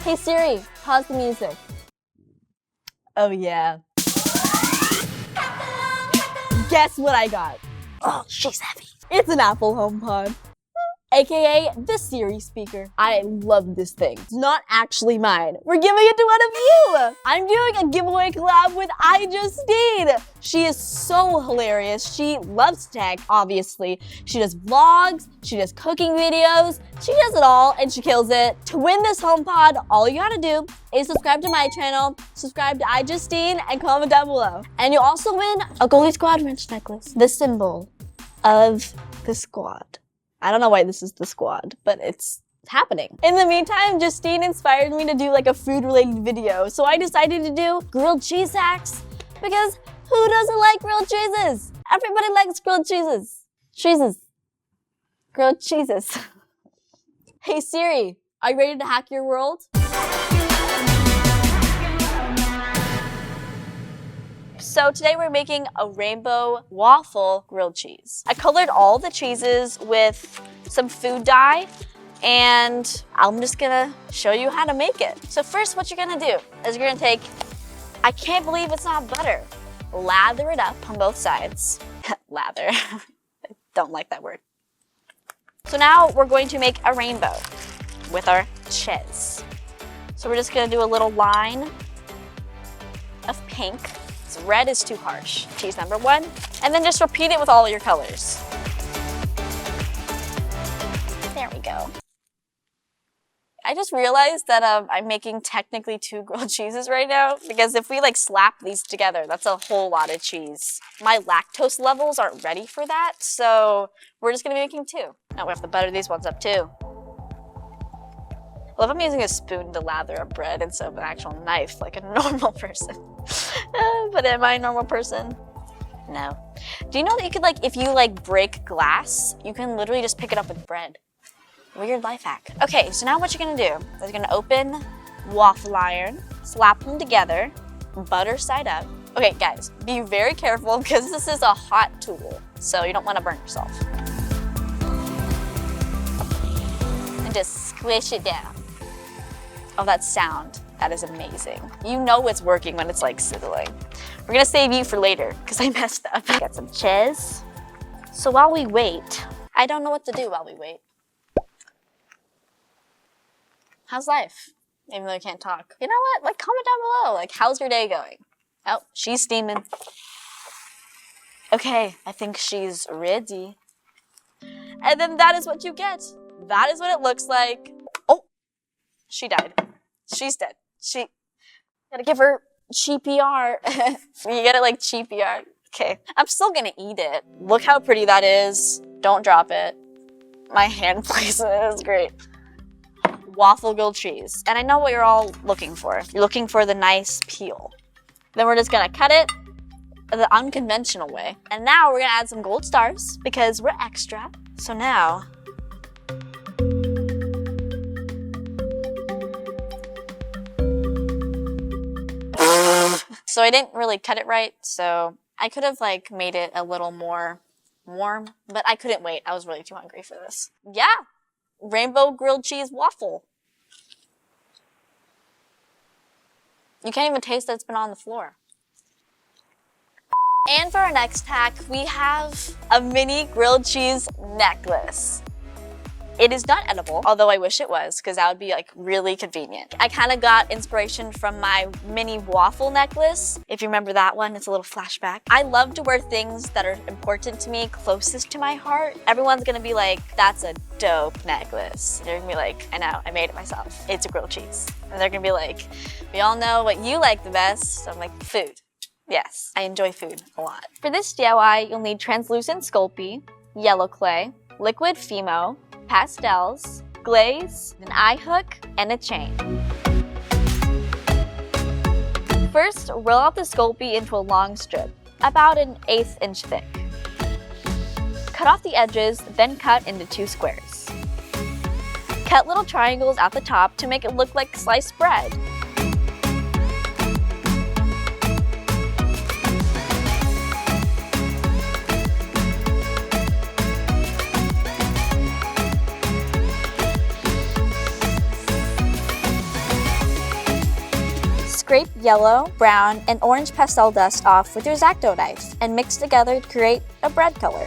Hey Siri, pause the music. Oh yeah. Guess what I got? Oh, she's heavy. It's an Apple HomePod, aka the Siri speaker. I love this thing. It's not actually mine. We're giving it to one of you. I'm doing a giveaway collab with iJustine. She is so hilarious. She loves tech, obviously. She does vlogs, she does cooking videos, she does it all and she kills it. To win this HomePod, all you gotta do is subscribe to my channel, subscribe to iJustine, and comment down below. And you'll also win a Goldie Squad wrench necklace, the symbol of the squad. I don't know why this is the squad, but it's happening. In the meantime, Justine inspired me to do like a food-related video, so I decided to do grilled cheese hacks, because who doesn't like grilled cheeses? Everybody likes grilled cheeses. Grilled cheeses. Hey Siri, are you ready to hack your world? So today we're making a rainbow waffle grilled cheese. I colored all the cheeses with some food dye, and I'm just gonna show you how to make it. So first what you're gonna do is you're gonna take, I can't believe it's not butter, lather it up on both sides. Lather, I don't like that word. So now we're going to make a rainbow with our cheese. So we're just gonna do a little line of pink. Red is too harsh. Cheese number 1. And then just repeat it with all your colors. There we go. I just realized that I'm making technically 2 grilled cheeses right now, because if we like slap these together, that's a whole lot of cheese. My lactose levels aren't ready for that, so we're just gonna be making 2. Now we have to butter these ones up too. I love I'm using a spoon to lather up bread instead of an actual knife like a normal person. But am I a normal person? No. Do you know that you could if you break glass, you can literally just pick it up with bread? Weird life hack. Okay, so now what you're gonna do is you're gonna open waffle iron, slap them together, butter side up. Okay guys, be very careful because this is a hot tool, so you don't wanna burn yourself. And just squish it down. Oh, that sound. That is amazing. You know it's working when it's like sizzling. We're gonna save you for later because I messed up. Got some cheese. So while we wait, I don't know what to do while we wait. How's life? Even though I can't talk. You know what? Comment down below. How's your day going? Oh, she's steaming. Okay, I think she's ready. And then that is what you get. That is what it looks like. Oh, she died. She's dead. She, gotta give her CPR. You get it CPR. Okay, I'm still gonna eat it. Look how pretty that is. Don't drop it. My hand places is great. Waffle grilled cheese. And I know what you're all looking for. You're looking for the nice peel. Then we're just gonna cut it the unconventional way. And now we're gonna add some gold stars because we're extra. So now, so I didn't really cut it right, so I could have made it a little more warm, but I couldn't wait. I was really too hungry for this. Yeah, rainbow grilled cheese waffle. You can't even taste that it's been on the floor. And for our next hack, we have a mini grilled cheese necklace. It is not edible, although I wish it was, because that would be really convenient. I kind of got inspiration from my mini waffle necklace. If you remember that one, it's a little flashback. I love to wear things that are important to me, closest to my heart. Everyone's gonna be like, that's a dope necklace. They're gonna be like, I know, I made it myself. It's a grilled cheese. And they're gonna be like, we all know what you like the best. So I'm like, food. Yes, I enjoy food a lot. For this DIY, you'll need translucent Sculpey, yellow clay, liquid Fimo, pastels, glaze, an eye hook, and a chain. First, roll out the Sculpey into a long strip, about an 1/8 inch thick. Cut off the edges, then cut into 2 squares. Cut little triangles at the top to make it look like sliced bread. Scrape yellow, brown, and orange pastel dust off with your X-Acto knife and mix together to create a bread color.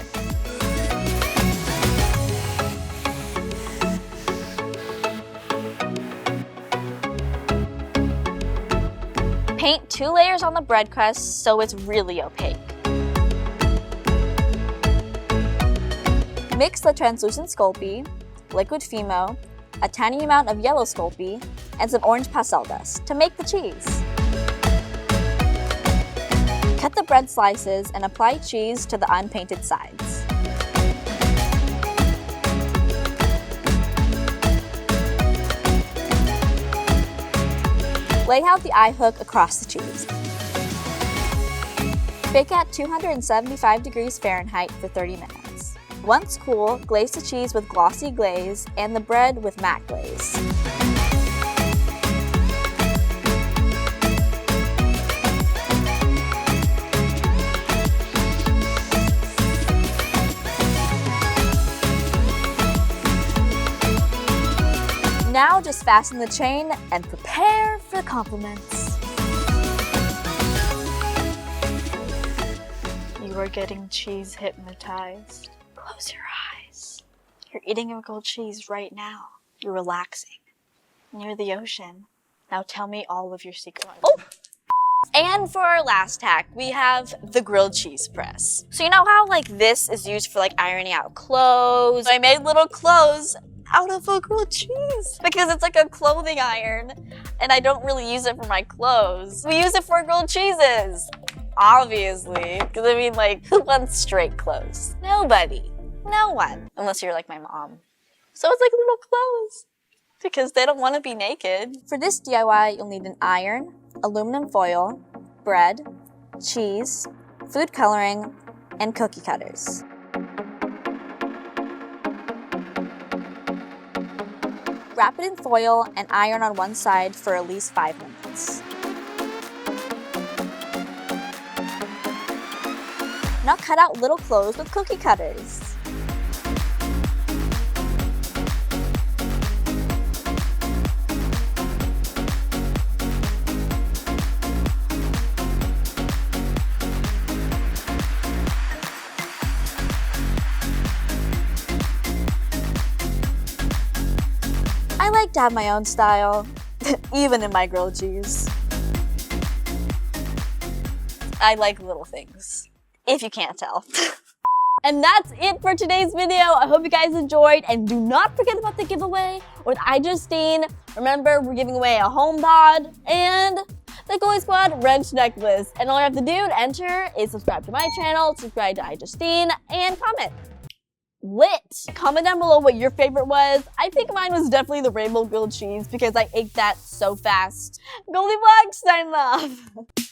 Paint 2 layers on the bread crust so it's really opaque. Mix the translucent Sculpey, liquid Fimo, a tiny amount of yellow Sculpey, and some orange pastel dust to make the cheese. Cut the bread slices and apply cheese to the unpainted sides. Lay out the eye hook across the cheese. Bake at 275 degrees Fahrenheit for 30 minutes. Once cool, glaze the cheese with glossy glaze and the bread with matte glaze. Now just fasten the chain and prepare for the compliments. You are getting cheese hypnotized. Close your eyes. You're eating a grilled cheese right now. You're relaxing. Near the ocean. Now tell me all of your secrets. Oh! And for our last hack, we have the grilled cheese press. So you know how like this is used for like ironing out clothes? I made little clothes out of a grilled cheese because it's like a clothing iron and I don't really use it for my clothes. We use it for grilled cheeses, obviously, because I mean like who wants straight clothes? Nobody, no one, unless you're like my mom. So it's like little clothes because they don't want to be naked. For this DIY, you'll need an iron, aluminum foil, bread, cheese, food coloring, and cookie cutters. Wrap it in foil and iron on one side for at least 5 minutes. Now cut out little clothes with cookie cutters. I like to have my own style, even in my grilled cheese. I like little things, if you can't tell. And that's it for today's video. I hope you guys enjoyed, and do not forget about the giveaway with iJustine. Remember, we're giving away a HomePod and the Goldie Squad wrench necklace. And all you have to do to enter is subscribe to my channel, subscribe to iJustine, and comment. Lit! Comment down below what your favorite was. I think mine was definitely the rainbow grilled cheese because I ate that so fast. GoldieBlox signing off.